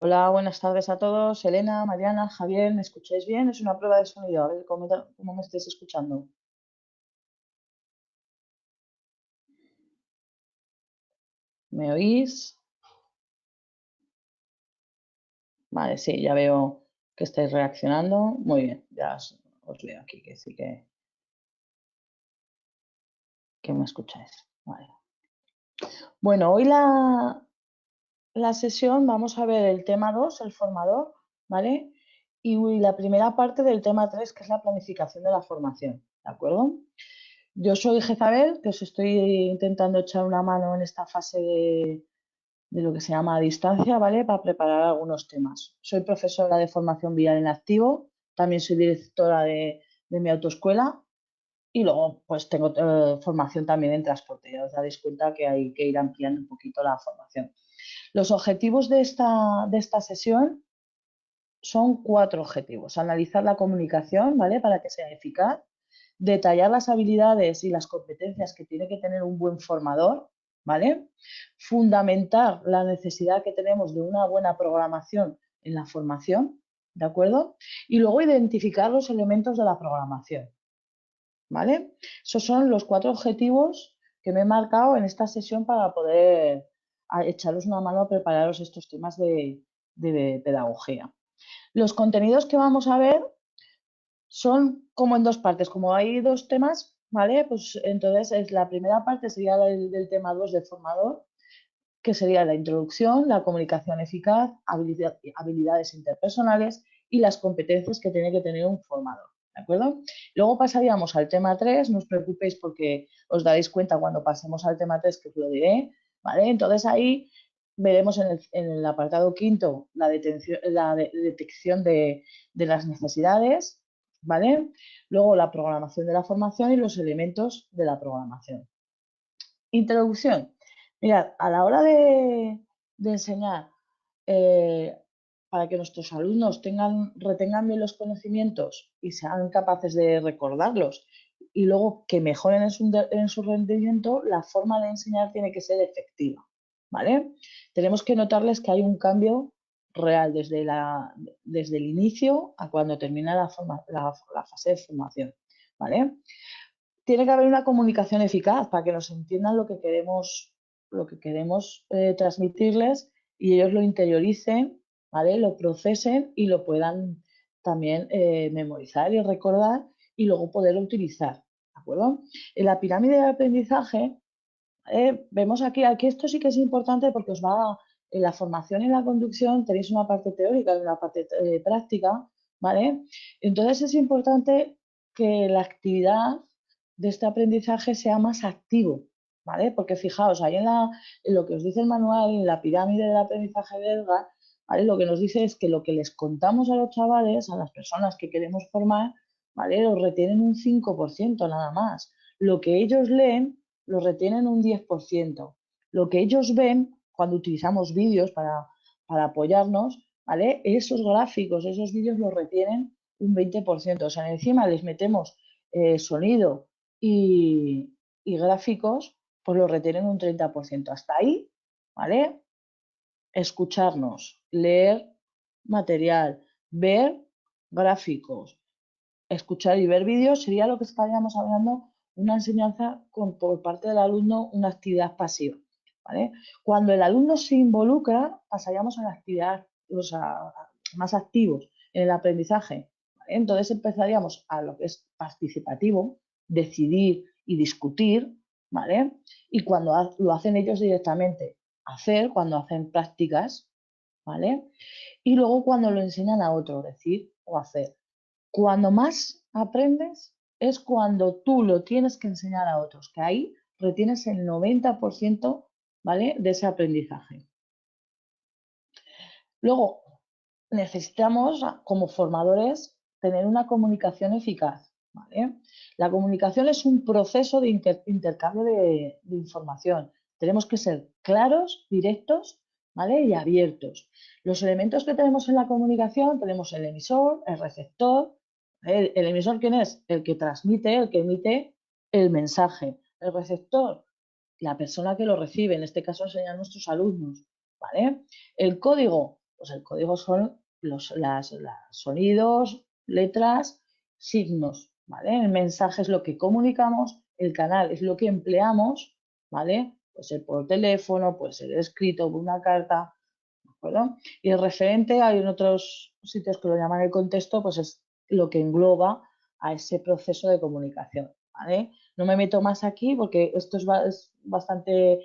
Hola, buenas tardes a todos. Elena, Mariana, Javier, ¿me escucháis bien? Es una prueba de sonido, a ver cómo me estáis escuchando. ¿Me oís? Vale, sí, ya veo que estáis reaccionando. Muy bien, ya os leo aquí, que sí que me escucháis. Vale. Bueno, hoy la sesión vamos a ver el tema 2, el formador, ¿vale? Y la primera parte del tema 3, que es la planificación de la formación, ¿de acuerdo? Yo soy Jezabel, que os estoy intentando echar una mano en esta fase de lo que se llama a distancia, ¿vale? Para preparar algunos temas. Soy profesora de formación vial en activo, también soy directora de mi autoescuela y luego pues tengo formación también en transporte. Ya os daréis cuenta que hay que ir ampliando un poquito la formación. Los objetivos de esta sesión son 4 objetivos. Analizar la comunicación, ¿vale? Para que sea eficaz. Detallar las habilidades y las competencias que tiene que tener un buen formador, ¿vale? Fundamentar la necesidad que tenemos de una buena programación en la formación, ¿de acuerdo? Y luego identificar los elementos de la programación, ¿vale? Esos son los 4 objetivos que me he marcado en esta sesión para poder echaros una mano a prepararos estos temas de pedagogía. Los contenidos que vamos a ver son como en dos partes, como hay dos temas, ¿vale? Pues entonces la primera parte sería del tema 2 de formador, que sería la introducción, la comunicación eficaz, habilidades interpersonales y las competencias que tiene que tener un formador, ¿de acuerdo? Luego pasaríamos al tema 3, no os preocupéis porque os daréis cuenta cuando pasemos al tema 3 que os lo diré, ¿vale? Entonces ahí veremos en el apartado quinto la detección de las necesidades, ¿vale? Luego la programación de la formación y los elementos de la programación. Introducción. Mirad, a la hora de enseñar, eh, para que nuestros alumnos retengan bien los conocimientos y sean capaces de recordarlos y luego que mejoren en su rendimiento, la forma de enseñar tiene que ser efectiva, ¿vale? Tenemos que notarles que hay un cambio real desde el inicio a cuando termina la fase de formación, ¿vale? Tiene que haber una comunicación eficaz para que nos entiendan lo que queremos transmitirles y ellos lo interioricen, ¿vale? Lo procesen y lo puedan también memorizar y recordar y luego poderlo utilizar, ¿de acuerdo? En la pirámide de aprendizaje, vemos aquí esto sí que es importante porque en la formación y en la conducción tenéis una parte teórica y una parte práctica, ¿vale? Entonces es importante que la actividad de este aprendizaje sea más activo, ¿vale? Porque fijaos, ahí en lo que os dice el manual, en la pirámide del aprendizaje de Edgar, ¿vale? Lo que nos dice es que lo que les contamos a los chavales, a las personas que queremos formar, ¿vale? Los retienen un 5% nada más. Lo que ellos leen lo retienen un 10%. Lo que ellos ven cuando utilizamos vídeos para apoyarnos, ¿vale? Esos gráficos, esos vídeos los retienen un 20%. O sea, encima les metemos sonido y gráficos, pues los retienen un 30%. Hasta ahí, ¿vale? Escucharnos, leer material, ver gráficos, escuchar y ver vídeos sería lo que estaríamos hablando, una enseñanza por parte del alumno, una actividad pasiva, ¿vale? Cuando el alumno se involucra, pasaríamos a la actividad, o sea, más activos en el aprendizaje, ¿vale? Entonces empezaríamos a lo que es participativo, decidir y discutir, ¿vale? Y cuando lo hacen ellos directamente, cuando hacen prácticas, ¿vale? Y luego cuando lo enseñan a otro, decir o hacer. Cuando más aprendes es cuando tú lo tienes que enseñar a otros, que ahí retienes el 90%, ¿vale? De ese aprendizaje. Luego, necesitamos, como formadores, tener una comunicación eficaz, ¿vale? La comunicación es un proceso de intercambio de información. Tenemos que ser claros, directos, ¿vale? Y abiertos. Los elementos que tenemos en la comunicación, tenemos el emisor, el receptor. ¿El emisor quién es? El que transmite, el que emite el mensaje. El receptor, la persona que lo recibe, en este caso serían nuestros alumnos, ¿vale? El código, Pues el código son los sonidos, letras, signos, ¿vale? El mensaje es lo que comunicamos, el canal es lo que empleamos, ¿vale? Puede ser por teléfono, puede ser escrito, por una carta, ¿de acuerdo? Y el referente, hay en otros sitios que lo llaman el contexto, pues es lo que engloba a ese proceso de comunicación, ¿vale? No me meto más aquí porque esto es bastante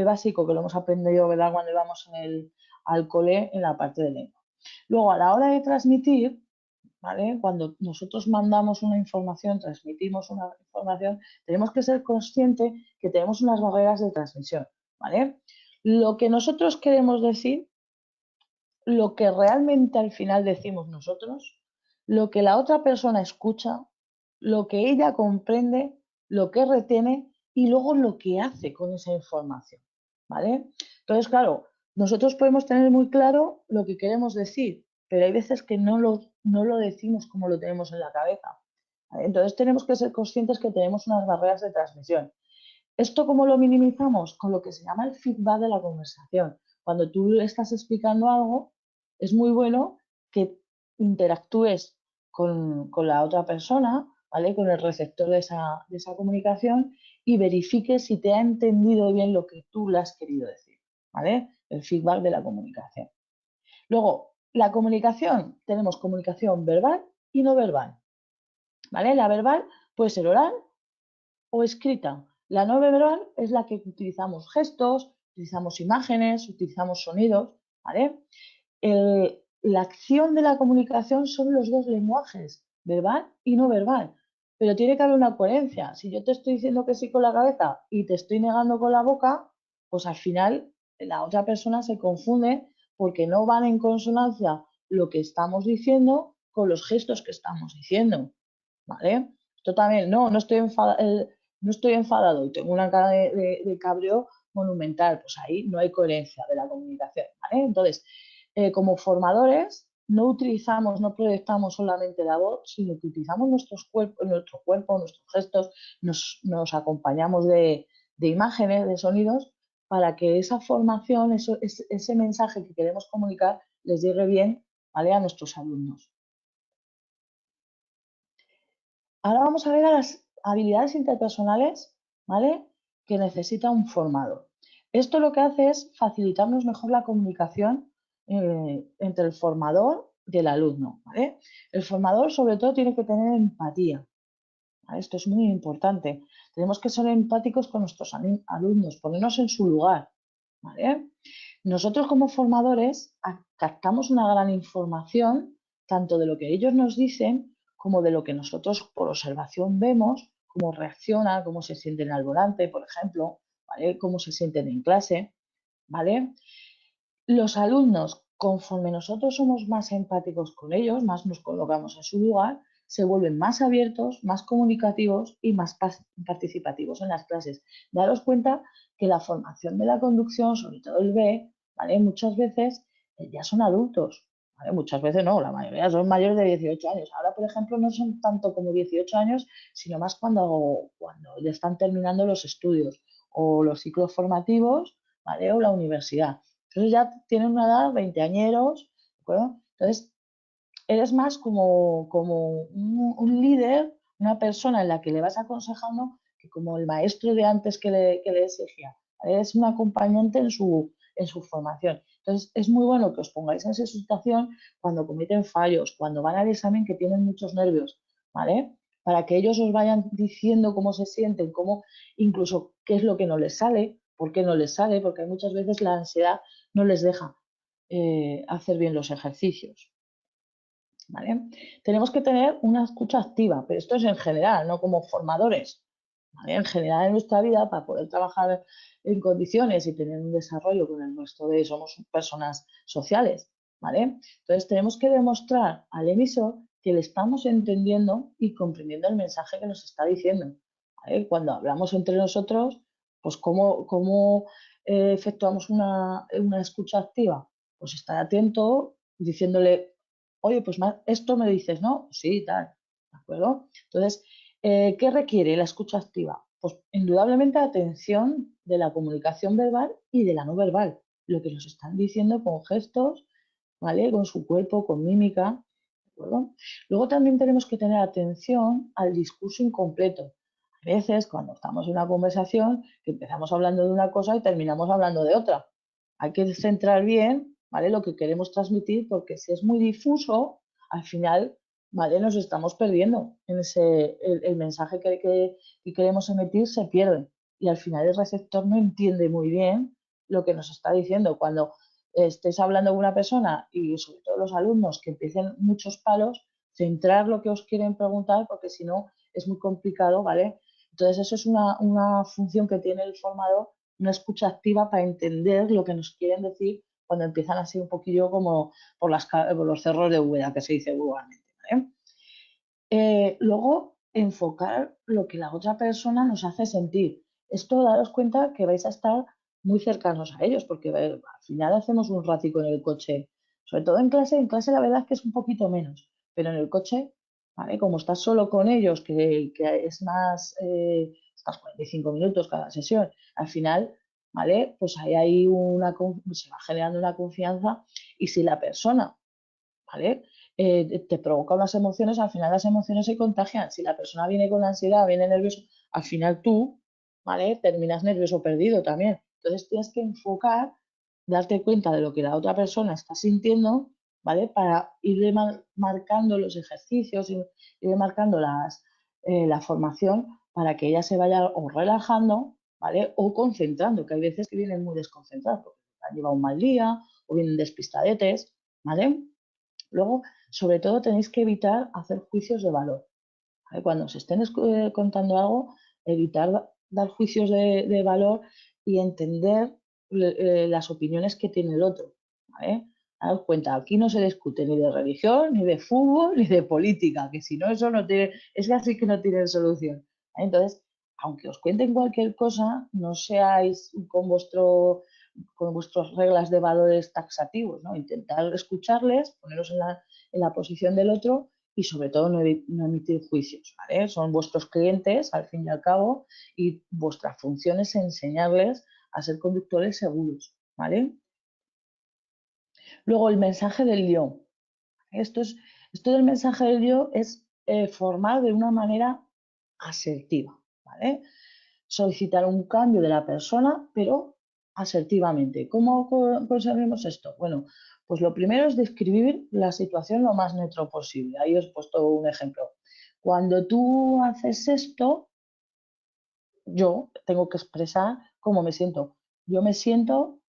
básico, que lo hemos aprendido, ¿verdad?, cuando íbamos al cole en la parte de lengua. Luego, a la hora de transmitir, ¿vale? Cuando nosotros mandamos una información, transmitimos una información, tenemos que ser conscientes que tenemos unas barreras de transmisión, ¿vale? Lo que nosotros queremos decir, lo que realmente al final decimos nosotros, lo que la otra persona escucha, lo que ella comprende, lo que retiene y luego lo que hace con esa información, ¿vale? Entonces, claro, nosotros podemos tener muy claro lo que queremos decir, pero hay veces que no lo decimos como lo tenemos en la cabeza, ¿vale? Entonces tenemos que ser conscientes que tenemos unas barreras de transmisión. ¿Esto cómo lo minimizamos? Con lo que se llama el feedback de la conversación. Cuando tú le estás explicando algo, es muy bueno que interactúes con la otra persona, ¿vale? Con el receptor de esa comunicación y verifiques si te ha entendido bien lo que tú le has querido decir, ¿vale? El feedback de la comunicación. Luego, la comunicación, tenemos comunicación verbal y no verbal, ¿vale? La verbal puede ser oral o escrita. La no verbal es la que utilizamos gestos, utilizamos imágenes, utilizamos sonidos, ¿vale? La acción de la comunicación son los dos lenguajes, verbal y no verbal, pero tiene que haber una coherencia. Si yo te estoy diciendo que sí con la cabeza y te estoy negando con la boca, pues al final la otra persona se confunde porque no van en consonancia lo que estamos diciendo con los gestos que estamos diciendo, ¿vale? Esto también, no estoy enfadado y tengo una cara de cabreo monumental, pues ahí no hay coherencia de la comunicación, ¿vale? Entonces, como formadores, no proyectamos solamente la voz, sino que utilizamos nuestro cuerpo, nuestros gestos, nos acompañamos de imágenes, de sonidos, para que esa formación, ese mensaje que queremos comunicar, les llegue bien, ¿vale?, a nuestros alumnos. Ahora vamos a ver a las habilidades interpersonales, ¿vale?, que necesita un formador. Esto lo que hace es facilitarnos mejor la comunicación entre el formador y el alumno, ¿vale? El formador, sobre todo, tiene que tener empatía, ¿vale? Esto es muy importante. Tenemos que ser empáticos con nuestros alumnos, ponernos en su lugar, ¿vale? Nosotros como formadores captamos una gran información, tanto de lo que ellos nos dicen como de lo que nosotros por observación vemos, cómo reaccionan, cómo se sienten al volante, por ejemplo, ¿vale?, cómo se sienten en clase, ¿vale? Los alumnos, conforme nosotros somos más empáticos con ellos, más nos colocamos en su lugar, se vuelven más abiertos, más comunicativos y más participativos en las clases. Daros cuenta que la formación de la conducción, sobre todo el B, ¿vale?, muchas veces ya son adultos, ¿vale? Muchas veces no, la mayoría son mayores de 18 años. Ahora, por ejemplo, no son tanto como 18 años, sino más cuando ya están terminando los estudios o los ciclos formativos, ¿vale?, o la universidad. Entonces ya tienen una edad, veinteañeros, ¿de acuerdo? Entonces, eres más como un líder, una persona en la que le vas aconsejando, que como el maestro de antes que le exigía, ¿vale? Es un acompañante en su formación. Entonces, es muy bueno que os pongáis en esa situación cuando cometen fallos, cuando van al examen que tienen muchos nervios, ¿vale? Para que ellos os vayan diciendo cómo se sienten, incluso qué es lo que no les sale, por qué no les sale, porque muchas veces la ansiedad no les deja hacer bien los ejercicios, ¿vale? Tenemos que tener una escucha activa, pero esto es en general, no como formadores, ¿vale? En general en nuestra vida, para poder trabajar en condiciones y tener un desarrollo con el resto somos personas sociales, ¿vale? Entonces tenemos que demostrar al emisor que le estamos entendiendo y comprendiendo el mensaje que nos está diciendo, ¿vale? Cuando hablamos entre nosotros, pues ¿cómo efectuamos una escucha activa? Pues estar atento diciéndole, oye, pues esto me dices, ¿no? Sí, tal, ¿de acuerdo? Entonces, ¿qué requiere la escucha activa? Pues indudablemente atención de la comunicación verbal y de la no verbal, lo que nos están diciendo con gestos, ¿vale? Con su cuerpo, con mímica, ¿de acuerdo? Luego también tenemos que tener atención al discurso incompleto. A veces, cuando estamos en una conversación, que empezamos hablando de una cosa y terminamos hablando de otra. Hay que centrar bien, ¿vale? Lo que queremos transmitir, porque si es muy difuso, al final, ¿vale? Nos estamos perdiendo en el mensaje que queremos emitir se pierde y al final el receptor no entiende muy bien lo que nos está diciendo. Cuando estés hablando con una persona y sobre todo los alumnos que empiecen muchos palos, centrar lo que os quieren preguntar porque si no es muy complicado, ¿vale? Entonces eso es una función que tiene el formador, una escucha activa para entender lo que nos quieren decir cuando empiezan así un poquillo como por los cerros de Úbeda, que se dice vulgarmente, ¿vale? Luego, enfocar lo que la otra persona nos hace sentir. Esto, daros cuenta que vais a estar muy cercanos a ellos, porque al final hacemos un ratico en el coche, sobre todo en clase la verdad es que es un poquito menos, pero en el coche, ¿vale? Como estás solo con ellos, que es más, estás 45 minutos cada sesión, al final, ¿vale? Pues ahí hay se va generando una confianza y si la persona, ¿vale? Te provoca unas emociones, al final las emociones se contagian. Si la persona viene con ansiedad, viene nervioso, al final tú, ¿vale? Terminas nervioso perdido también. Entonces tienes que enfocar, darte cuenta de lo que la otra persona está sintiendo, ¿vale? Para ir marcando los ejercicios, ir marcando la formación para que ella se vaya o relajando, ¿vale? O concentrando, que hay veces que vienen muy desconcentrados porque han llevado un mal día o vienen despistadetes, ¿vale? Luego, sobre todo, tenéis que evitar hacer juicios de valor, ¿vale? Cuando os estén contando algo, evitar dar juicios de valor y entender las opiniones que tiene el otro, ¿vale? Daos cuenta, aquí no se discute ni de religión, ni de fútbol, ni de política, que si no eso no tiene, es así que no tiene solución, ¿vale? Entonces, aunque os cuenten cualquier cosa, no seáis con vuestras reglas de valores taxativos, ¿no? Intentar escucharles, poneros en la posición del otro y sobre todo no emitir juicios, ¿vale? Son vuestros clientes al fin y al cabo y vuestra función es enseñarles a ser conductores seguros, ¿vale? Luego el mensaje del yo. Esto del mensaje del yo es formar de una manera asertiva, ¿vale? Solicitar un cambio de la persona, pero asertivamente. ¿Cómo conseguimos esto? Bueno, pues lo primero es describir la situación lo más neutro posible. Ahí os he puesto un ejemplo. Cuando tú haces esto, yo tengo que expresar cómo me siento. Yo me siento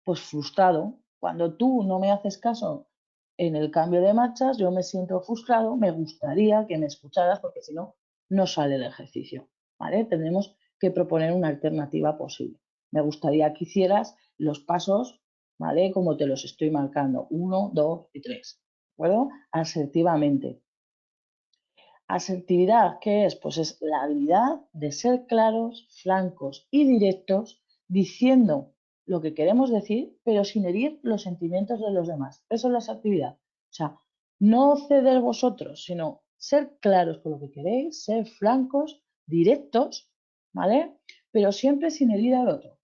pues frustrado. Cuando tú no me haces caso en el cambio de marchas, yo me siento frustrado, me gustaría que me escucharas porque si no, no sale el ejercicio, ¿vale? Tenemos que proponer una alternativa posible. Me gustaría que hicieras los pasos, ¿vale? Como te los estoy marcando, 1, 2 y 3, ¿de acuerdo? Asertivamente. Asertividad, ¿qué es? Pues es la habilidad de ser claros, francos y directos, diciendo lo que queremos decir, pero sin herir los sentimientos de los demás. Eso es la asertividad. O sea, no ceder vosotros, sino ser claros con lo que queréis, ser francos, directos, ¿vale? Pero siempre sin herir al otro,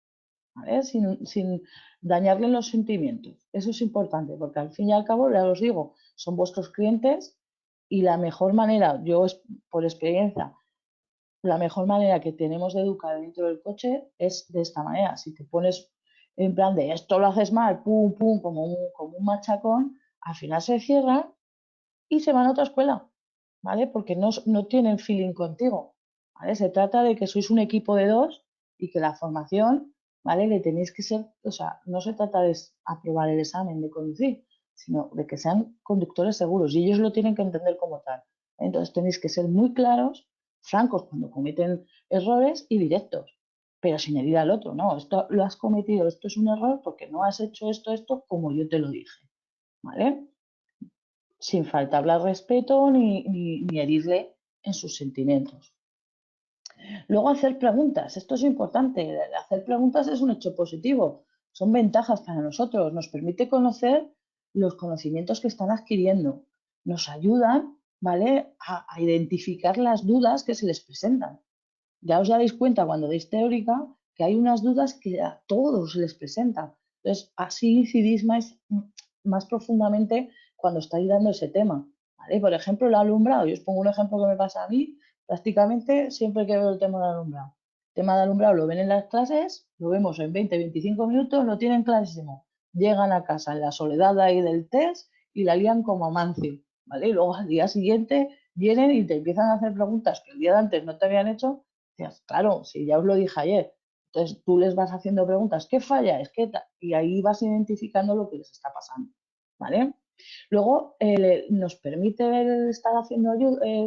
¿vale? Sin dañarle los sentimientos. Eso es importante, porque al fin y al cabo, ya os digo, son vuestros clientes y la mejor manera, por experiencia, la mejor manera que tenemos de educar dentro del coche es de esta manera. Si te pones en plan de esto lo haces mal, pum, pum, como un machacón, al final se cierran y se van a otra escuela, ¿vale? Porque no tienen feeling contigo, ¿vale? Se trata de que sois un equipo de dos y que la formación, ¿vale? Le tenéis que ser, o sea, no se trata de aprobar el examen de conducir, sino de que sean conductores seguros y ellos lo tienen que entender como tal. Entonces tenéis que ser muy claros, francos cuando cometen errores y directos, pero sin herir al otro, ¿no? Esto lo has cometido, esto es un error porque no has hecho esto, como yo te lo dije, ¿vale? Sin faltarle al respeto ni herirle en sus sentimientos. Luego hacer preguntas, esto es importante, hacer preguntas es un hecho positivo, son ventajas para nosotros, nos permite conocer los conocimientos que están adquiriendo, nos ayudan, ¿vale?, a identificar las dudas que se les presentan. Ya os daréis cuenta cuando deis teórica que hay unas dudas que a todos les presentan. Entonces, así incidís más profundamente cuando estáis dando ese tema, ¿vale? Por ejemplo, el alumbrado. Yo os pongo un ejemplo que me pasa a mí prácticamente siempre que veo el tema del alumbrado. El tema del alumbrado lo ven en las clases, lo vemos en 20-25 minutos, lo tienen clarísimo. Llegan a casa en la soledad ahí del test y la lían como a mancio, ¿vale? Y luego al día siguiente vienen y te empiezan a hacer preguntas que el día de antes no te habían hecho. Dices, claro, si ya os lo dije ayer. Entonces tú les vas haciendo preguntas, ¿qué falla? Es que y ahí vas identificando lo que les está pasando, ¿vale? Luego nos permite el estar haciendo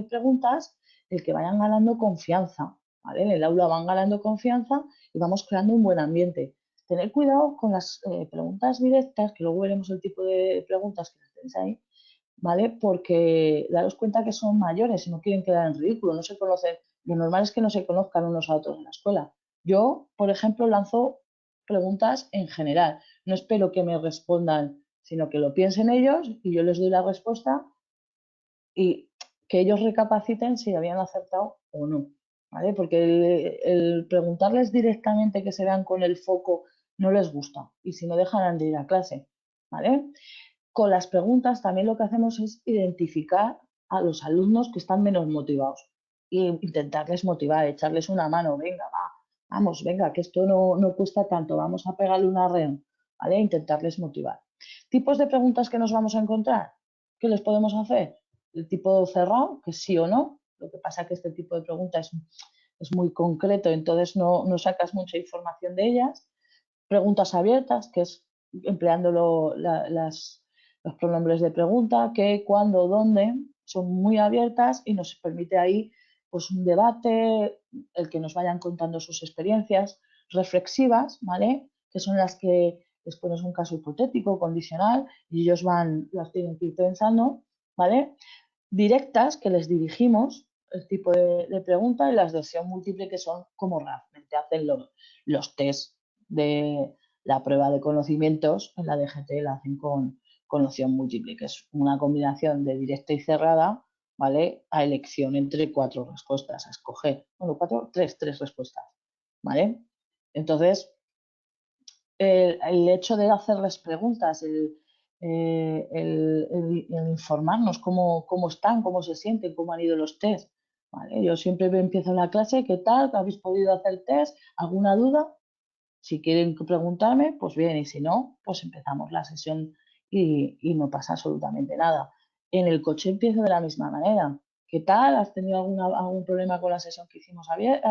preguntas el que vayan ganando confianza, ¿vale? En el aula van ganando confianza y vamos creando un buen ambiente. Tener cuidado con las preguntas directas, que luego veremos el tipo de preguntas que tenéis ahí, ¿vale? Porque daros cuenta que son mayores y no quieren quedar en ridículo, no se conocen. Lo normal es que no se conozcan unos a otros en la escuela. Yo, por ejemplo, lanzo preguntas en general. No espero que me respondan, sino que lo piensen ellos y yo les doy la respuesta y que ellos recapaciten si habían acertado o no, ¿vale? Porque el preguntarles directamente que se vean con el foco no les gusta y si no dejarán de ir a clase, ¿vale? Con las preguntas también lo que hacemos es identificar a los alumnos que están menos motivados e intentarles motivar, echarles una mano, venga, va, vamos, venga, que esto no cuesta tanto, vamos a pegarle una red, ¿vale? Intentarles motivar. Tipos de preguntas que nos vamos a encontrar, ¿qué les podemos hacer? El tipo cerrado, que sí o no, lo que pasa es que este tipo de preguntas es muy concreto, entonces no sacas mucha información de ellas. Preguntas abiertas, que es empleando los pronombres de pregunta, qué, cuándo, dónde, son muy abiertas y nos permite ahí pues un debate, el que nos vayan contando sus experiencias, reflexivas, ¿vale? Que son las que les pones un caso hipotético, condicional, y ellos las tienen que ir pensando, ¿vale? Directas, que les dirigimos el tipo de pregunta, y las de opción múltiple, que son como realmente hacen los test de la prueba de conocimientos en la DGT, la hacen con opción múltiple, que es una combinación de directa y cerrada, ¿vale? A elección entre 4 respuestas, a escoger. Bueno, tres respuestas, ¿vale? Entonces, el hecho de hacerles preguntas, el informarnos cómo están, cómo se sienten, cómo han ido los test. ¿Vale? Yo siempre empiezo la clase, ¿qué tal? ¿Habéis podido hacer test? ¿Alguna duda? Si quieren preguntarme, pues bien, y si no, pues empezamos la sesión y no pasa absolutamente nada. En el coche empiezo de la misma manera. ¿Qué tal? ¿Has tenido algún problema con la sesión que hicimos ayer?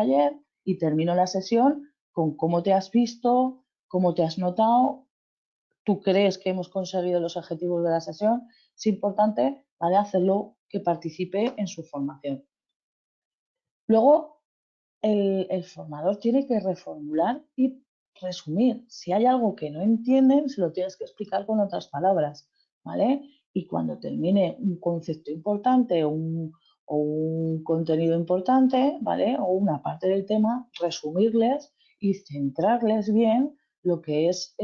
Y termino la sesión con cómo te has visto, cómo te has notado, tú crees que hemos conseguido los objetivos de la sesión. Es importante, ¿vale? Hacerlo que participe en su formación. Luego, el formador tiene que reformular y resumir. Si hay algo que no entienden, se lo tienes que explicar con otras palabras, ¿vale? Y cuando termine un concepto importante o un contenido importante, ¿vale? O una parte del tema, resumirles y centrarles bien lo que es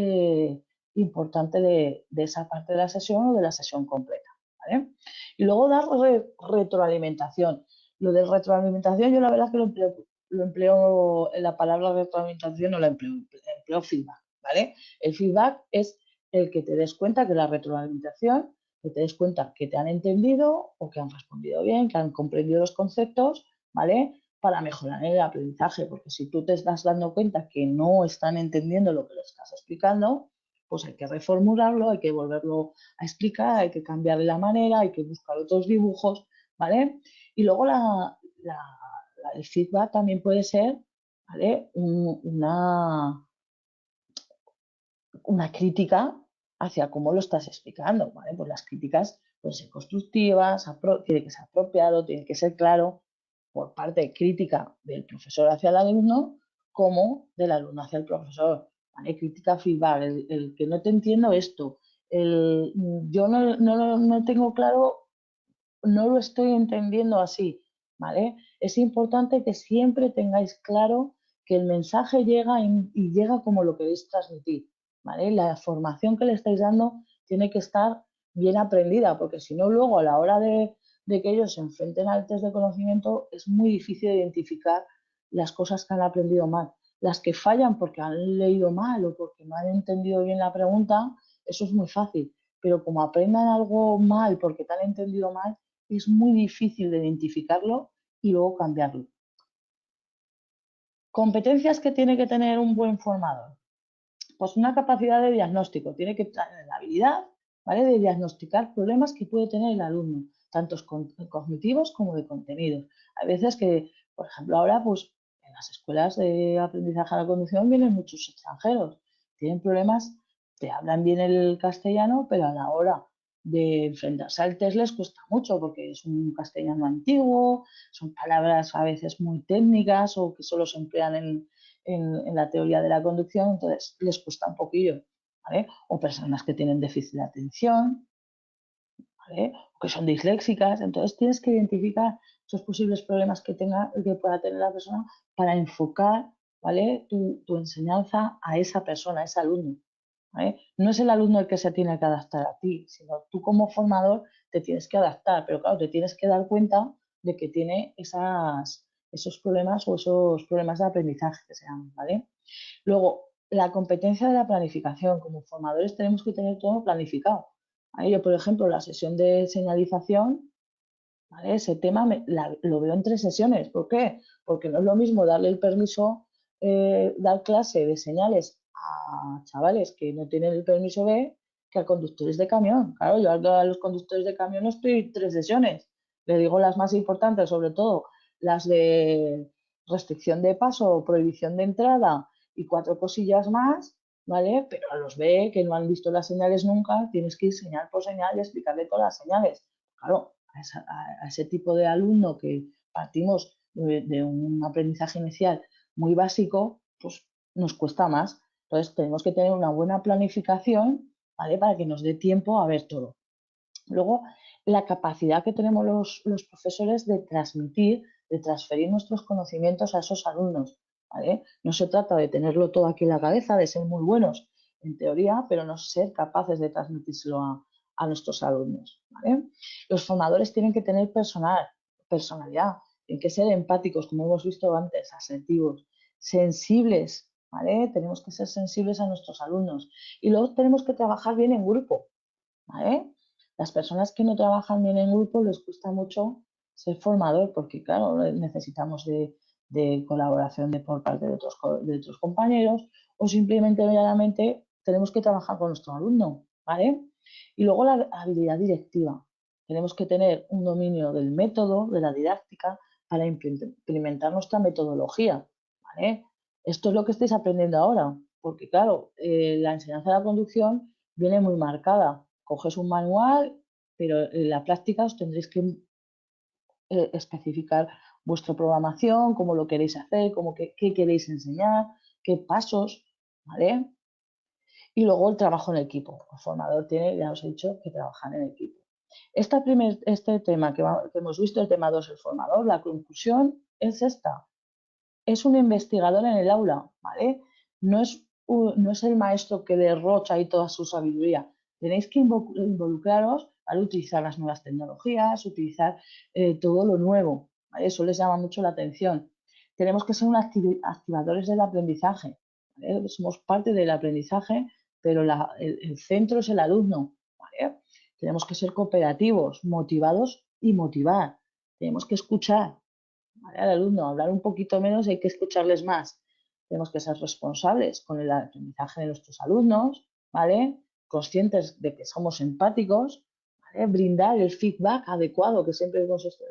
importante de esa parte de la sesión o de la sesión completa, ¿vale? Y luego dar retroalimentación. Lo de retroalimentación yo la verdad es que lo empleo, la palabra retroalimentación no la empleo feedback, ¿vale? El feedback es el que te des cuenta que la retroalimentación, que te des cuenta que te han entendido o que han respondido bien, que han comprendido los conceptos, ¿vale? Para mejorar el aprendizaje, porque si tú te estás dando cuenta que no están entendiendo lo que les estás explicando, pues hay que reformularlo, hay que volverlo a explicar, hay que cambiarle la manera, hay que buscar otros dibujos, ¿vale? Y luego el feedback también puede ser, ¿vale? Una crítica hacia cómo lo estás explicando, ¿vale? Pues las críticas pueden ser constructivas, tiene que ser apropiado, tiene que ser claro por parte crítica del profesor hacia el alumno como del alumno hacia el profesor, ¿vale? Crítica, feedback, el que no te entiendo esto, yo no tengo claro, no lo estoy entendiendo así, ¿vale? Es importante que siempre tengáis claro que el mensaje llega y llega como lo queréis transmitir, ¿vale? La formación que le estáis dando tiene que estar bien aprendida, porque si no, luego a la hora de que ellos se enfrenten al test de conocimiento es muy difícil identificar las cosas que han aprendido mal. Las que fallan porque han leído mal o porque no han entendido bien la pregunta, eso es muy fácil. pero como aprendan algo mal porque te han entendido mal, es muy difícil de identificarlo y luego cambiarlo. Competencias que tiene que tener un buen formador. Pues una capacidad de diagnóstico, tiene que tener la habilidad, ¿vale?, de diagnosticar problemas que puede tener el alumno, tanto cognitivos como de contenidos. Hay veces que, por ejemplo, ahora pues en las escuelas de aprendizaje a la conducción vienen muchos extranjeros, tienen problemas, te hablan bien el castellano, pero a la hora de enfrentarse al test les cuesta mucho porque es un castellano antiguo, son palabras a veces muy técnicas o que solo se emplean en la teoría de la conducción, entonces les cuesta un poquillo, ¿vale? O personas que tienen déficit de atención, ¿vale? O que son disléxicas, entonces tienes que identificar esos posibles problemas que pueda tener la persona para enfocar, ¿vale?, tu enseñanza a esa persona, a ese alumno, ¿vale? No es el alumno el que se tiene que adaptar a ti, sino tú como formador te tienes que adaptar, pero claro, te tienes que dar cuenta de que tiene esos problemas o esos problemas de aprendizaje que se llaman, ¿vale? Luego, la competencia de la planificación. Como formadores tenemos que tener todo planificado. ¿Vale? Yo, por ejemplo, la sesión de señalización, ¿vale?, ese tema lo veo en 3 sesiones. ¿Por qué? Porque no es lo mismo darle el permiso, dar clase de señales a chavales que no tienen el permiso B que a conductores de camión. Claro, yo a los conductores de camión no estoy 3 sesiones. Le digo las más importantes, sobre todo las de restricción de paso, prohibición de entrada y 4 cosillas más, ¿vale? Pero a los B que no han visto las señales nunca, tienes que ir señal por señal y explicarle todas las señales. Claro, a ese tipo de alumno que partimos de un aprendizaje inicial muy básico, pues nos cuesta más. Entonces tenemos que tener una buena planificación, ¿vale?, para que nos dé tiempo a ver todo. Luego, la capacidad que tenemos los profesores de transmitir, de transferir nuestros conocimientos a esos alumnos, ¿vale? No se trata de tenerlo todo aquí en la cabeza, de ser muy buenos en teoría, pero no ser capaces de transmitírselo a nuestros alumnos, ¿vale? Los formadores tienen que tener personalidad, tienen que ser empáticos, como hemos visto antes, asertivos, sensibles, ¿vale? Tenemos que ser sensibles a nuestros alumnos. Y luego tenemos que trabajar bien en grupo, ¿vale? Las personas que no trabajan bien en grupo les cuesta mucho ser formador porque, claro, necesitamos de colaboración por parte de otros compañeros o simplemente, meramente, tenemos que trabajar con nuestro alumno, ¿vale? Y luego la habilidad directiva. Tenemos que tener un dominio del método, de la didáctica, para implementar nuestra metodología, ¿vale? Esto es lo que estáis aprendiendo ahora, porque, claro, la enseñanza de la conducción viene muy marcada. Coges un manual, pero en la práctica os tendréis que especificar vuestra programación, cómo lo queréis hacer, qué queréis enseñar, qué pasos, ¿vale? Y luego el trabajo en equipo. El formador tiene, ya os he dicho, que trabajar en equipo. Este tema que hemos visto, el tema 2, el formador, la conclusión es esta. Es un investigador en el aula, ¿vale? No es el maestro que derrocha ahí toda su sabiduría. Tenéis que involucraros al utilizar las nuevas tecnologías, utilizar todo lo nuevo, ¿vale? Eso les llama mucho la atención. Tenemos que ser activadores del aprendizaje, ¿vale? Somos parte del aprendizaje, pero el centro es el alumno, ¿vale? Tenemos que ser cooperativos, motivados y motivar. Tenemos que escuchar, ¿vale?, al alumno, hablar un poquito menos, hay que escucharles más. Tenemos que ser responsables con el aprendizaje de nuestros alumnos, ¿vale? Conscientes de que somos empáticos, ¿vale? Brindar el feedback adecuado que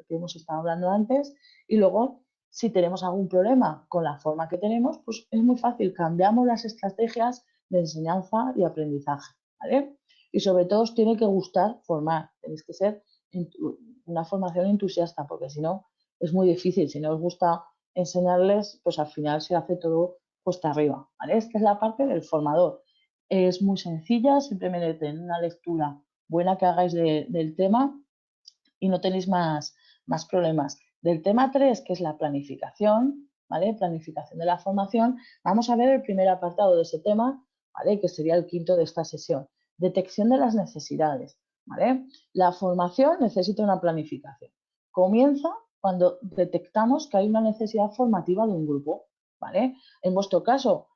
hemos estado hablando antes y luego, si tenemos algún problema con la forma que tenemos, pues es muy fácil, cambiamos las estrategias de enseñanza y aprendizaje, ¿vale? Y sobre todo os tiene que gustar formar, tenéis que ser una formación entusiasta, porque si no, es muy difícil. Si no os gusta enseñarles, pues al final se hace todo cuesta arriba, ¿vale? Esta es la parte del formador. Es muy sencilla, simplemente tener una lectura buena que hagáis del tema y no tenéis más problemas. Del tema 3, que es la planificación, ¿vale? Planificación de la formación, vamos a ver el primer apartado de ese tema, ¿vale?, que sería el quinto de esta sesión. Detección de las necesidades, ¿vale? La formación necesita una planificación. Comienza cuando detectamos que hay una necesidad formativa de un grupo, ¿vale? En vuestro caso,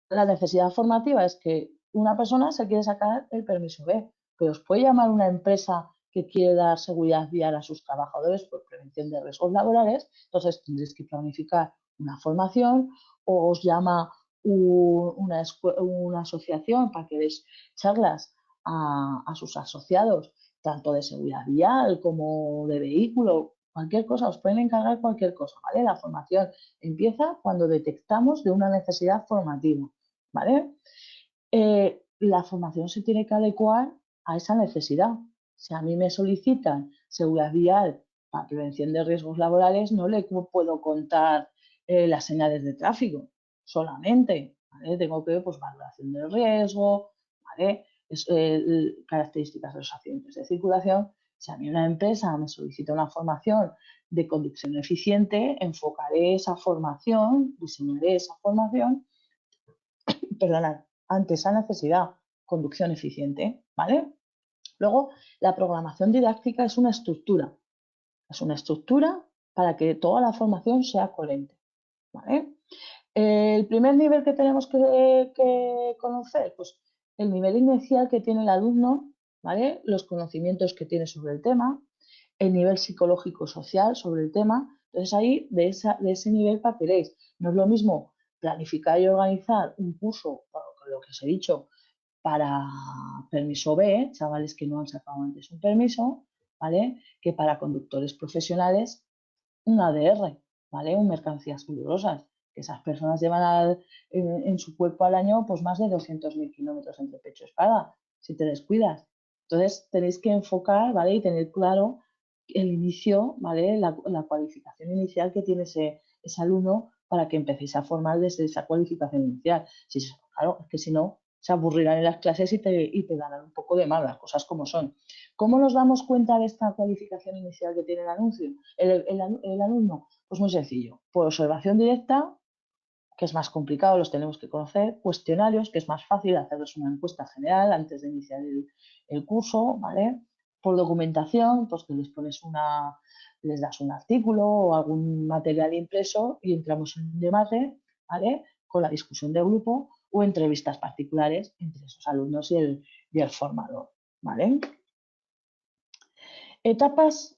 la necesidad formativa es que una persona se quiere sacar el permiso B. pero os puede llamar una empresa que quiere dar seguridad vial a sus trabajadores por prevención de riesgos laborales, entonces tendréis que planificar una formación, o os llama una asociación para que des charlas a sus asociados, tanto de seguridad vial como de vehículo, cualquier cosa, os pueden encargar cualquier cosa, ¿vale? La formación empieza cuando detectamos de una necesidad formativa, ¿vale? La formación se tiene que adecuar a esa necesidad. Si a mí me solicitan seguridad vial para prevención de riesgos laborales, no le puedo contar las señales de tráfico solamente, ¿vale? Tengo que ver pues, valoración del riesgo, ¿vale? Características de los accidentes de circulación. Si a mí una empresa me solicita una formación de conducción eficiente, enfocaré esa formación, diseñaré esa formación, perdonad, ante esa necesidad, conducción eficiente, ¿vale? Luego, la programación didáctica es una estructura. Es una estructura para que toda la formación sea coherente, ¿vale? El primer nivel que tenemos que conocer, pues el nivel inicial que tiene el alumno, ¿vale? Los conocimientos que tiene sobre el tema, el nivel psicológico-social sobre el tema. Entonces ahí, de ese nivel partiréis. No es lo mismo planificar y organizar un curso, por lo que os he dicho, para permiso B, chavales que no han sacado antes un permiso, ¿vale? Que para conductores profesionales un ADR, ¿vale? Un mercancías peligrosas, que esas personas llevan en su cuerpo al año pues más de 200.000 kilómetros entre pecho y espalda, si te descuidas. Entonces tenéis que enfocar, ¿vale? Y tener claro el inicio, ¿vale? La cualificación inicial que tiene ese alumno para que empecéis a formar desde esa cualificación inicial. Si, claro, es que si no, se aburrirán en las clases y te darán un poco de mal, las cosas como son. ¿Cómo nos damos cuenta de esta cualificación inicial que tiene el anuncio? El alumno, pues muy sencillo, por observación directa, que es más complicado, los tenemos que conocer, cuestionarios, que es más fácil hacerles una encuesta general antes de iniciar el curso, ¿vale? Por documentación, pues que les das un artículo o algún material impreso y entramos en un debate, ¿vale? Con la discusión de grupo o entrevistas particulares entre esos alumnos y el formador, ¿vale? Etapas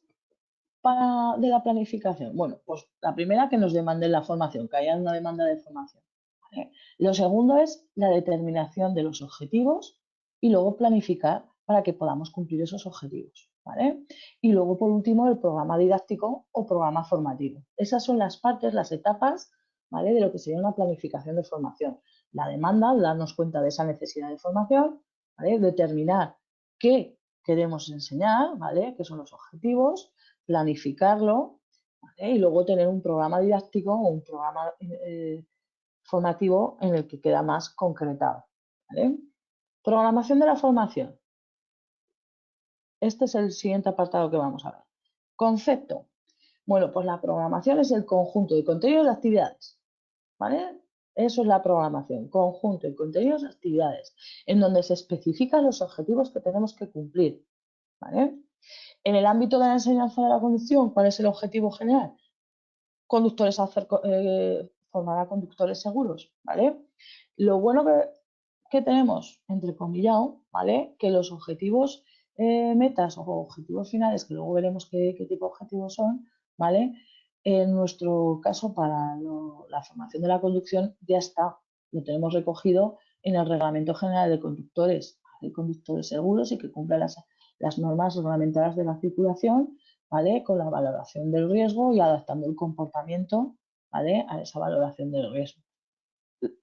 de la planificación. Bueno, pues la primera, que nos demanden la formación, que haya una demanda de formación, ¿vale? Lo segundo es la determinación de los objetivos y luego planificar para que podamos cumplir esos objetivos, ¿vale? Y luego, por último, el programa didáctico o programa formativo. Esas son las partes, las etapas, ¿vale? De lo que sería una planificación de formación. La demanda, darnos cuenta de esa necesidad de formación, ¿vale? Determinar qué queremos enseñar, ¿vale? ¿Qué son los objetivos? Planificarlo, ¿vale? Y luego tener un programa didáctico o un programa formativo en el que queda más concretado, ¿vale? Programación de la formación. Este es el siguiente apartado que vamos a ver. Concepto. Bueno, pues la programación es el conjunto de contenidos de actividades, ¿vale? Eso es la programación, conjunto de contenidos de actividades, en donde se especifican los objetivos que tenemos que cumplir, ¿vale? En el ámbito de la enseñanza de la conducción, ¿cuál es el objetivo general? Formar a conductores seguros, ¿vale? Lo bueno que tenemos, entre comillas, ¿vale? Que los objetivos metas o objetivos finales, que luego veremos qué tipo de objetivos son, ¿vale? En nuestro caso, para la formación de la conducción, ya está, lo tenemos recogido en el Reglamento General de Conductores, ¿vale? Conductores seguros y que cumplan las normas reglamentadas de la circulación, ¿vale? Con la valoración del riesgo y adaptando el comportamiento, ¿vale? A esa valoración del riesgo.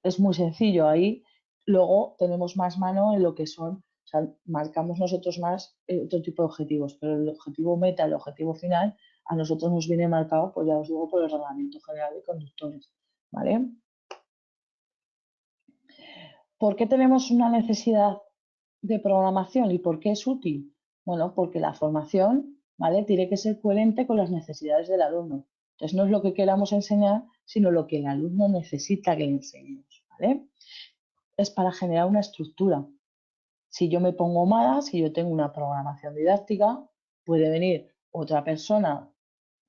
Es muy sencillo ahí. Luego tenemos más mano en lo que son, o sea, marcamos nosotros más otro tipo de objetivos, pero el objetivo meta, el objetivo final, a nosotros nos viene marcado, pues ya os digo, por el Reglamento General de Conductores, ¿vale? ¿Por qué tenemos una necesidad de programación y por qué es útil? Bueno, porque la formación, ¿vale? Tiene que ser coherente con las necesidades del alumno. Entonces, no es lo que queramos enseñar, sino lo que el alumno necesita que le enseñemos, ¿vale? Es para generar una estructura. Si yo me pongo mala, si yo tengo una programación didáctica, puede venir otra persona,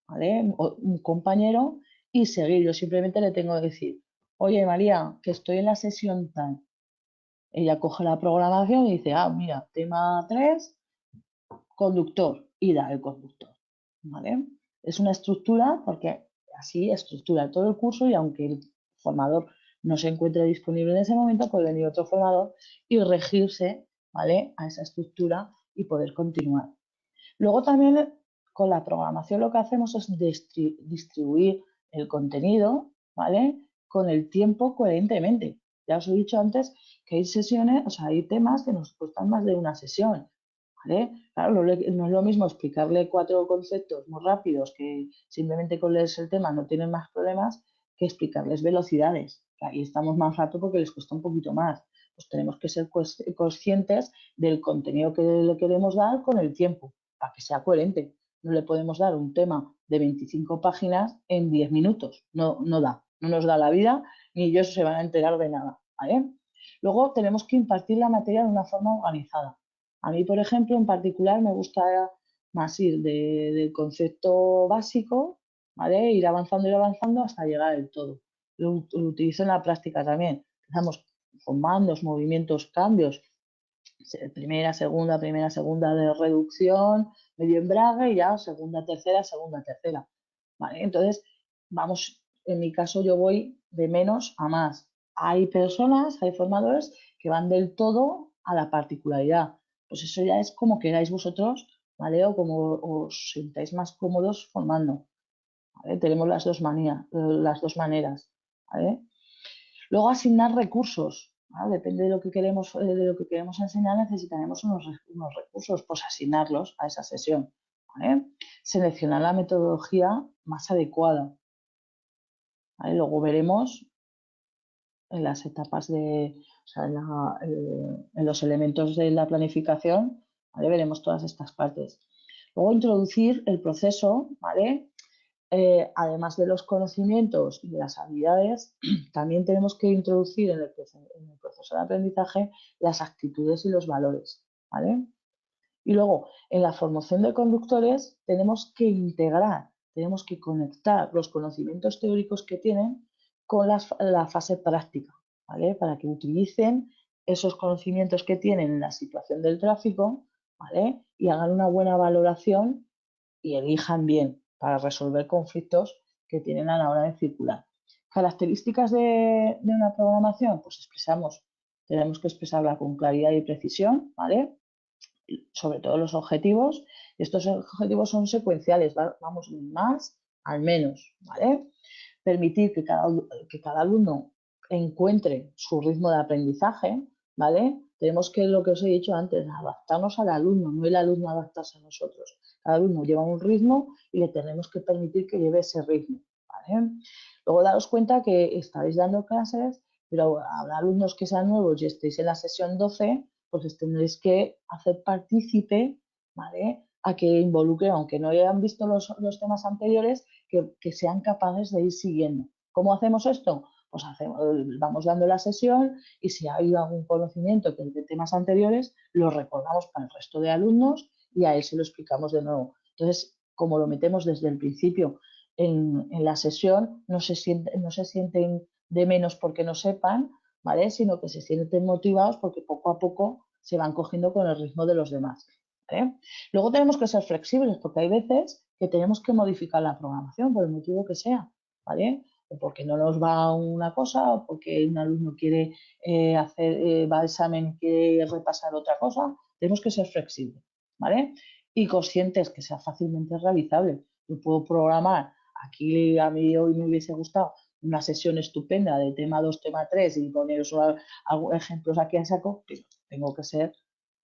¿vale? O un compañero y seguir. Yo simplemente le tengo que decir, oye María, que estoy en la sesión tal. Ella coge la programación y dice, ah, mira, tema 3 conductor, y da el conductor, ¿vale? Es una estructura porque así estructura todo el curso y aunque el formador no se encuentre disponible en ese momento, puede venir otro formador y regirse, ¿vale? A esa estructura y poder continuar. Luego también con la programación lo que hacemos es distribuir el contenido, ¿vale? Con el tiempo coherentemente. Ya os he dicho antes que hay sesiones, o sea, hay temas que nos cuestan más de una sesión, ¿vale? Claro, no es lo mismo explicarle 4 conceptos muy rápidos que simplemente con leerse el tema no tienen más problemas que explicarles velocidades. Ahí estamos más rato porque les cuesta un poquito más. Pues tenemos que ser conscientes del contenido que le queremos dar con el tiempo para que sea coherente. No le podemos dar un tema de 25 páginas en 10 minutos. No, no da. No nos da la vida ni ellos se van a enterar de nada. ¿Vale? Luego tenemos que impartir la materia de una forma organizada. A mí, por ejemplo, en particular me gusta más ir del concepto básico, ¿vale? Ir avanzando hasta llegar al todo. Lo utilizo en la práctica también. Empezamos con mandos, movimientos, cambios, primera, segunda de reducción, medio embrague y ya segunda, tercera. ¿Vale? Entonces, vamos, en mi caso yo voy de menos a más. Hay personas, hay formadores que van del todo a la particularidad. Pues eso ya es como queráis vosotros, ¿vale? O como os sintáis más cómodos formando. ¿Vale? Tenemos las dos maneras, ¿vale? Luego asignar recursos, ¿vale? Depende de lo que queremos enseñar, necesitaremos unos recursos, pues asignarlos a esa sesión, ¿vale? Seleccionar la metodología más adecuada, ¿vale? Luego veremos en las etapas o sea, en los elementos de la planificación, ¿vale? Veremos todas estas partes. Luego introducir el proceso, ¿vale? Además de los conocimientos y de las habilidades, también tenemos que introducir en el proceso de aprendizaje las actitudes y los valores, ¿vale? Y luego, en la formación de conductores, tenemos que integrar, tenemos que conectar los conocimientos teóricos que tienen con la fase práctica, ¿vale? Para que utilicen esos conocimientos que tienen en la situación del tráfico, ¿vale? Y hagan una buena valoración y elijan bien para resolver conflictos que tienen a la hora de circular. Características de una programación, pues tenemos que expresarla con claridad y precisión, ¿vale? Sobre todo los objetivos. Estos objetivos son secuenciales, vamos del más al menos, ¿vale? Permitir que cada alumno encuentre su ritmo de aprendizaje, ¿vale? Tenemos que, lo que os he dicho antes, adaptarnos al alumno, no el alumno adaptarse a nosotros. Cada alumno lleva un ritmo y le tenemos que permitir que lleve ese ritmo, ¿vale? Luego daros cuenta que estaréis dando clases, pero habrá alumnos que sean nuevos y estéis en la sesión 12, pues les tendréis que hacer partícipe, ¿vale? A que involucren, aunque no hayan visto los temas anteriores, que sean capaces de ir siguiendo. ¿Cómo hacemos esto? Pues vamos dando la sesión y si hay algún conocimiento que es de temas anteriores, lo recordamos para el resto de alumnos y a él se lo explicamos de nuevo. Entonces, como lo metemos desde el principio en la sesión, no se sienten de menos porque no sepan, ¿vale? Sino que se sienten motivados porque poco a poco se van cogiendo con el ritmo de los demás, ¿vale? Luego tenemos que ser flexibles porque hay veces que tenemos que modificar la programación por el motivo que sea, ¿vale? O porque no nos va una cosa, o porque un alumno quiere va al examen y quiere repasar otra cosa. Tenemos que ser flexibles, ¿vale? Y conscientes que sea fácilmente realizable. Yo puedo programar, aquí a mí hoy me hubiese gustado una sesión estupenda de tema 2, tema 3 y poneros algunos ejemplos aquí a saco, pero tengo que ser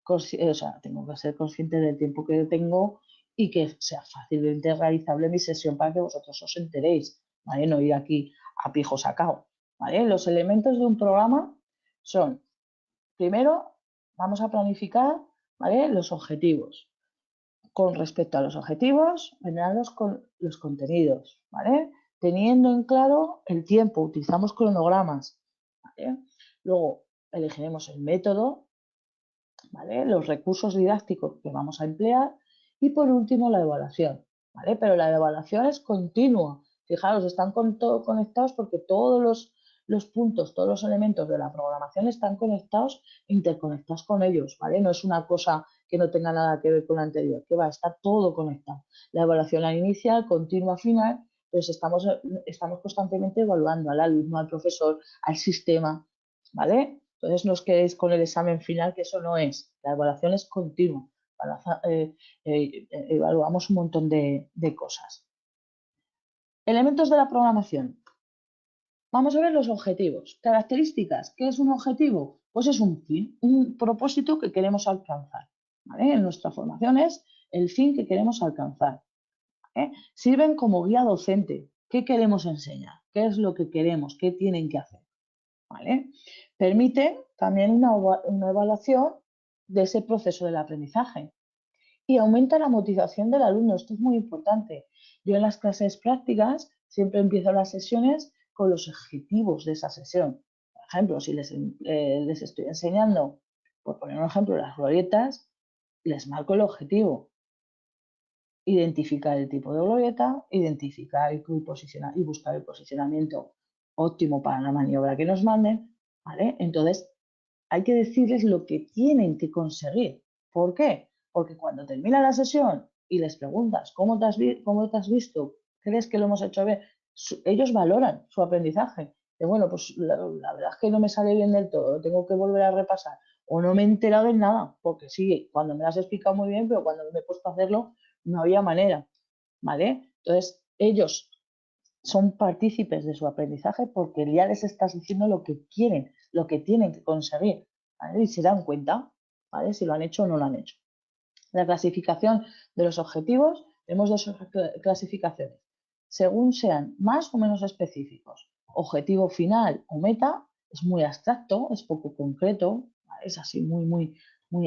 consciente del tiempo que tengo y que sea fácilmente realizable mi sesión para que vosotros os enteréis, ¿vale? No ir aquí a pijo sacado, ¿vale? Los elementos de un programa son, primero, vamos a planificar, ¿vale? Los objetivos. Con respecto a los objetivos, vendrán los contenidos, ¿vale? Teniendo en claro el tiempo, utilizamos cronogramas, ¿vale? Luego elegiremos el método, ¿vale? Los recursos didácticos que vamos a emplear y por último la evaluación, ¿vale? Pero la evaluación es continua. Fijaros, están conectados porque todos los puntos, todos los elementos de la programación están conectados, interconectados con ellos, ¿vale? No es una cosa que no tenga nada que ver con la anterior, que va, está todo conectado. La evaluación inicial, continua, final, pues estamos constantemente evaluando al alumno, al profesor, al sistema, ¿vale? Entonces no os quedéis con el examen final, que eso no es. La evaluación es continua. Evaluamos un montón de cosas. Elementos de la programación. Vamos a ver los objetivos. Características. ¿Qué es un objetivo? Pues es un fin, un propósito que queremos alcanzar, ¿vale? En nuestra formación es el fin que queremos alcanzar, ¿vale? Sirven como guía docente. ¿Qué queremos enseñar? ¿Qué es lo que queremos? ¿Qué tienen que hacer? ¿Vale? Permiten también una evaluación de ese proceso del aprendizaje y aumenta la motivación del alumno. Esto es muy importante. Yo en las clases prácticas siempre empiezo las sesiones con los objetivos de esa sesión. Por ejemplo, si les estoy enseñando, por poner un ejemplo, las glorietas, les marco el objetivo. Identificar el tipo de glorieta, identificar y buscar el posicionamiento óptimo para la maniobra que nos manden, ¿vale? Entonces, hay que decirles lo que tienen que conseguir. ¿Por qué? Porque cuando termina la sesión y les preguntas cómo te has visto, crees que lo hemos hecho bien, ellos valoran su aprendizaje. De, bueno, pues la verdad es que no me sale bien del todo, tengo que volver a repasar. O no me he enterado de nada, porque sí, cuando me lo has explicado muy bien, pero cuando me he puesto a hacerlo, no había manera, ¿vale? Entonces, ellos son partícipes de su aprendizaje porque ya les estás diciendo lo que quieren, lo que tienen que conseguir, ¿vale? Y se dan cuenta, ¿vale? Si lo han hecho o no lo han hecho. La clasificación de los objetivos, tenemos dos clasificaciones, según sean más o menos específicos. Objetivo final o meta es muy abstracto, es poco concreto, ¿vale? Es así muy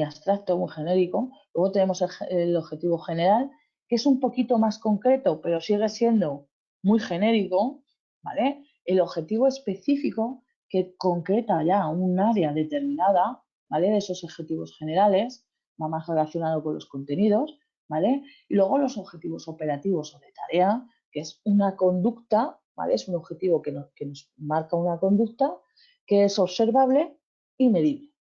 abstracto, muy genérico. Luego tenemos el objetivo general, que es un poquito más concreto, pero sigue siendo muy genérico, ¿vale? El objetivo específico, que concreta ya un área determinada, ¿vale? De esos objetivos generales, va más relacionado con los contenidos, ¿vale? Y luego los objetivos operativos o de tarea, que es una conducta, ¿vale? Es un objetivo que nos marca una conducta que es observable y medible,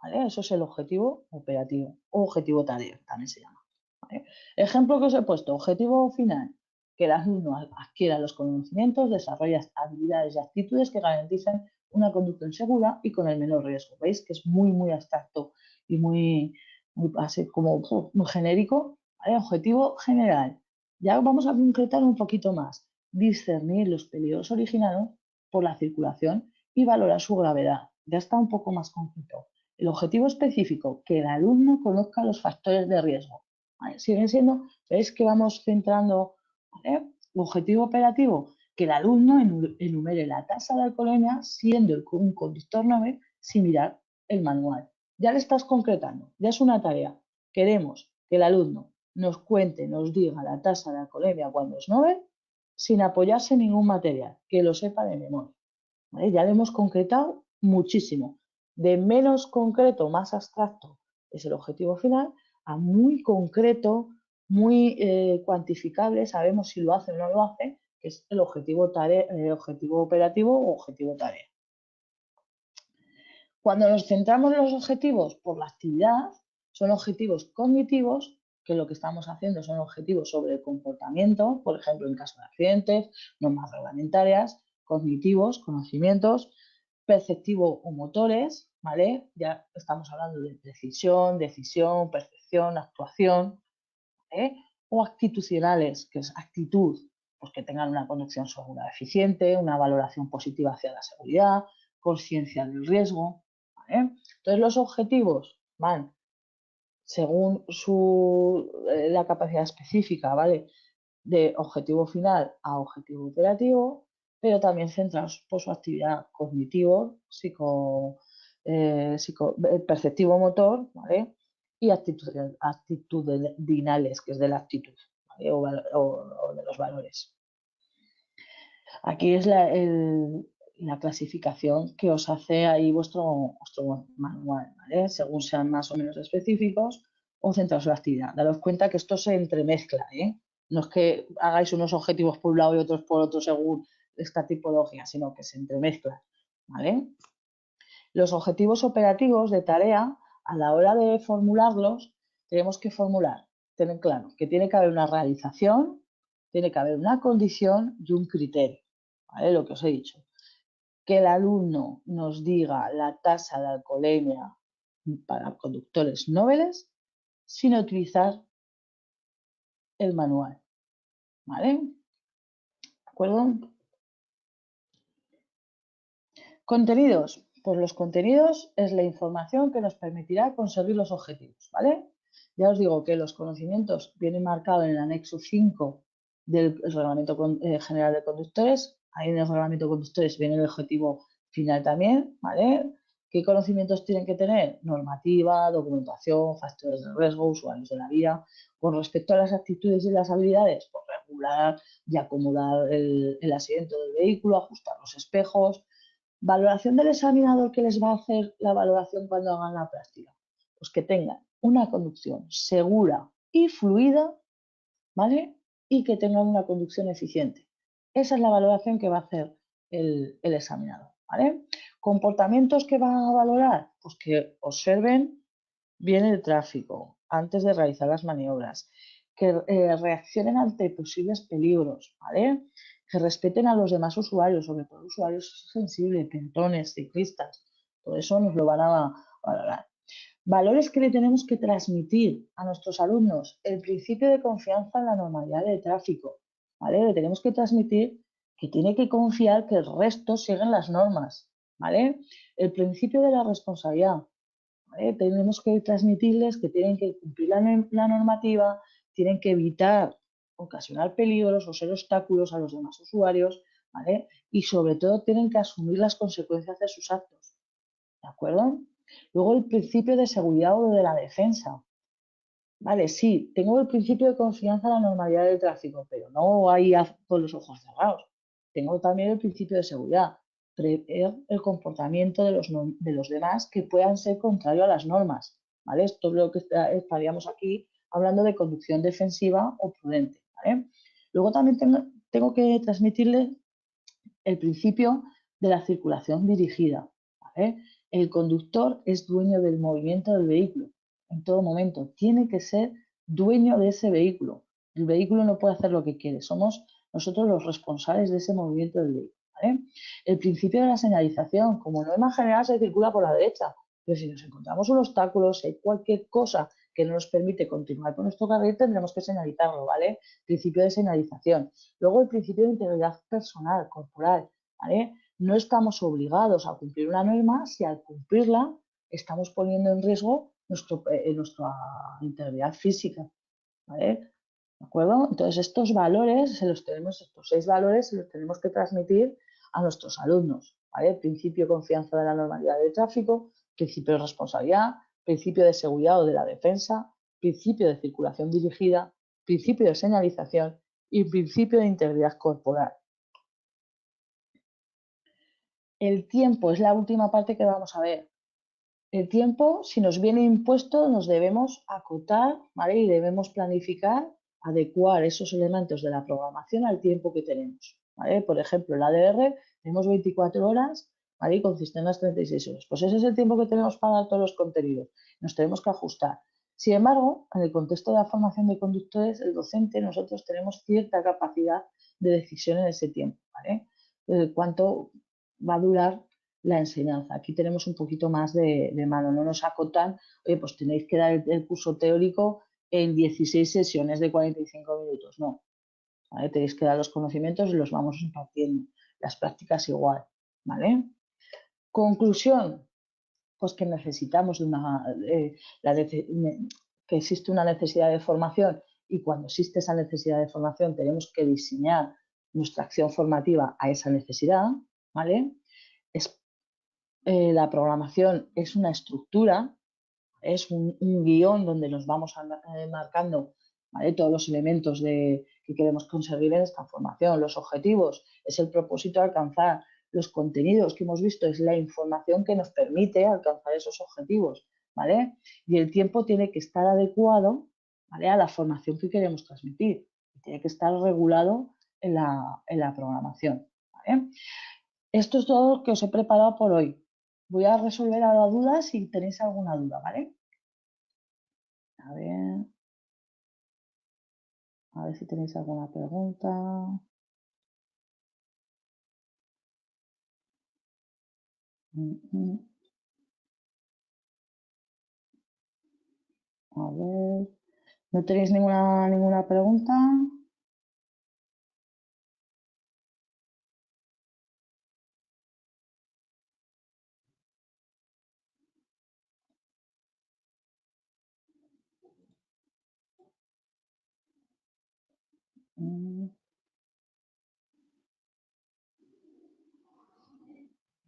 ¿vale? Eso es el objetivo operativo o objetivo tarea, también se llama, ¿vale? Ejemplo que os he puesto, objetivo final, que el alumno adquiera los conocimientos, desarrolla habilidades y actitudes que garanticen una conducta insegura y con el menor riesgo. ¿Veis? Que es muy abstracto y muy así como muy genérico, ¿vale? Objetivo general. Ya vamos a concretar un poquito más. Discernir los peligros originados por la circulación y valorar su gravedad. Ya está un poco más concreto. El objetivo específico, que el alumno conozca los factores de riesgo. ¿Vale? Siguen siendo, veis que vamos centrando, ¿vale? Objetivo operativo, que el alumno enumere la tasa de alcoholemia siendo un conductor novel sin mirar el manual. Ya le estás concretando, ya es una tarea. Queremos que el alumno nos cuente, nos diga la tasa de alcoholemia cuando es novel sin apoyarse en ningún material, que lo sepa de memoria. ¿Vale? Ya lo hemos concretado muchísimo. De menos concreto, más abstracto, es el objetivo final, a muy concreto, muy cuantificable, sabemos si lo hace o no lo hace, que es el objetivo operativo o objetivo tarea. Cuando nos centramos en los objetivos por la actividad, son objetivos cognitivos, que lo que estamos haciendo son objetivos sobre el comportamiento, por ejemplo, en caso de accidentes, normas reglamentarias, cognitivos, conocimientos, perceptivo o motores, ¿vale? Ya estamos hablando de precisión, decisión, percepción, actuación, ¿vale? O actitudinales, que es actitud, pues que tengan una conducción segura eficiente, una valoración positiva hacia la seguridad, conciencia del riesgo, ¿vale? Entonces los objetivos van según la capacidad específica, ¿vale? De objetivo final a objetivo operativo, pero también centrados por su actividad cognitivo, perceptivo motor, ¿vale? Y actitudinales, que es de la actitud, ¿vale? O de los valores. Aquí es la clasificación que os hace ahí vuestro manual, ¿vale? Según sean más o menos específicos o centrados en la actividad. Daros cuenta que esto se entremezcla, ¿eh? No es que hagáis unos objetivos por un lado y otros por otro según esta tipología, sino que se entremezcla. ¿vale? Los objetivos operativos de tarea, a la hora de formularlos, tenemos que formular, tener claro que tiene que haber una realización, tiene que haber una condición y un criterio, ¿vale? Lo que os he dicho. Que el alumno nos diga la tasa de alcoholemia para conductores nobles sin utilizar el manual, ¿vale? ¿De acuerdo? Contenidos. Pues los contenidos es la información que nos permitirá conseguir los objetivos, ¿vale? Ya os digo que los conocimientos vienen marcados en el anexo 5 del Reglamento General de Conductores. Ahí en el Reglamento de Conductores viene el objetivo final también, ¿vale? ¿Qué conocimientos tienen que tener? Normativa, documentación, factores de riesgo, usuarios de la vía. Con respecto a las actitudes y las habilidades, pues regular y acomodar el asiento del vehículo, ajustar los espejos. Valoración del examinador que les va a hacer la valoración cuando hagan la práctica. Pues que tengan una conducción segura y fluida, ¿vale? Y que tengan una conducción eficiente. Esa es la valoración que va a hacer el examinador, ¿vale? Comportamientos que va a valorar, pues que observen bien el tráfico antes de realizar las maniobras, que reaccionen ante posibles peligros, ¿vale? Que respeten a los demás usuarios, sobre todo usuarios sensibles, peatones, ciclistas, todo eso nos lo van a valorar. Valores que le tenemos que transmitir a nuestros alumnos, el principio de confianza en la normalidad del tráfico, ¿vale? Le tenemos que transmitir que tiene que confiar que el resto siguen las normas, ¿vale? El principio de la responsabilidad, ¿vale? Tenemos que transmitirles que tienen que cumplir la normativa, tienen que evitar ocasionar peligros o ser obstáculos a los demás usuarios, ¿vale? Y sobre todo tienen que asumir las consecuencias de sus actos, ¿de acuerdo? Luego el principio de seguridad o de la defensa. Vale, sí, tengo el principio de confianza en la normalidad del tráfico, pero no ahí con los ojos cerrados. Tengo también el principio de seguridad, prever el comportamiento de los demás que puedan ser contrario a las normas. ¿Vale? Esto es lo que estaríamos aquí hablando de conducción defensiva o prudente. ¿Vale? Luego también tengo que transmitirle el principio de la circulación dirigida. ¿Vale? El conductor es dueño del movimiento del vehículo en todo momento. Tiene que ser dueño de ese vehículo. El vehículo no puede hacer lo que quiere. Somos nosotros los responsables de ese movimiento del vehículo. ¿Vale? El principio de la señalización. Como norma general se circula por la derecha, pero si nos encontramos un obstáculo, si hay cualquier cosa que no nos permite continuar con nuestro carril, tendremos que señalizarlo, ¿vale? Principio de señalización. Luego el principio de integridad personal, corporal, ¿vale? No estamos obligados a cumplir una norma si al cumplirla estamos poniendo en riesgo nuestra integridad física, ¿vale? ¿De acuerdo? Entonces estos valores, estos 6 valores se los tenemos que transmitir a nuestros alumnos, ¿vale? Principio de confianza de la normalidad del tráfico, principio de responsabilidad, principio de seguridad o de la defensa, principio de circulación dirigida, principio de señalización y principio de integridad corporal. El tiempo es la última parte que vamos a ver. El tiempo, si nos viene impuesto, nos debemos acotar, ¿vale? Y debemos planificar, adecuar esos elementos de la programación al tiempo que tenemos, ¿vale? Por ejemplo, en la ADR tenemos 24 horas, ¿vale? Y consiste en las 36 horas. Pues ese es el tiempo que tenemos para dar todos los contenidos. Nos tenemos que ajustar. Sin embargo, en el contexto de la formación de conductores, el docente, nosotros tenemos cierta capacidad de decisión en ese tiempo, ¿vale? ¿Cuánto va a durar la enseñanza? Aquí tenemos un poquito más de mano, no nos acotan, oye, pues tenéis que dar el curso teórico en 16 sesiones de 45 minutos, no, ¿vale? Tenéis que dar los conocimientos y los vamos impartiendo, las prácticas igual, ¿vale? Conclusión, pues que necesitamos que existe una necesidad de formación y cuando existe esa necesidad de formación tenemos que diseñar nuestra acción formativa a esa necesidad, ¿vale? Es la programación es una estructura, es un guión donde nos vamos marcando, ¿vale? Todos los elementos que queremos conseguir en esta formación, los objetivos, es el propósito a alcanzar, los contenidos que hemos visto es la información que nos permite alcanzar esos objetivos, ¿vale? Y el tiempo tiene que estar adecuado, ¿vale? A la formación que queremos transmitir, tiene que estar regulado en la programación, ¿vale? Esto es todo lo que os he preparado por hoy. Voy a resolver ahora dudas si tenéis alguna duda, ¿vale? A ver si tenéis alguna pregunta. A ver, ¿no tenéis ninguna pregunta? Mm,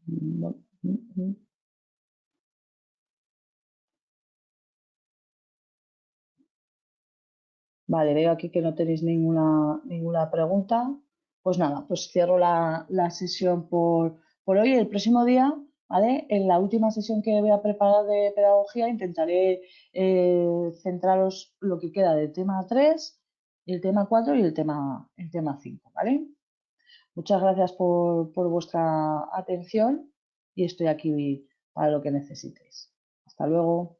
no, mm. Vale, veo aquí que no tenéis ninguna pregunta. Pues nada, pues cierro la sesión por hoy. El próximo día, ¿vale? En la última sesión que voy a preparar de pedagogía, intentaré centraros lo que queda del tema 3, el tema 4 y el tema 5, ¿vale? Muchas gracias por vuestra atención y estoy aquí para lo que necesitéis. Hasta luego.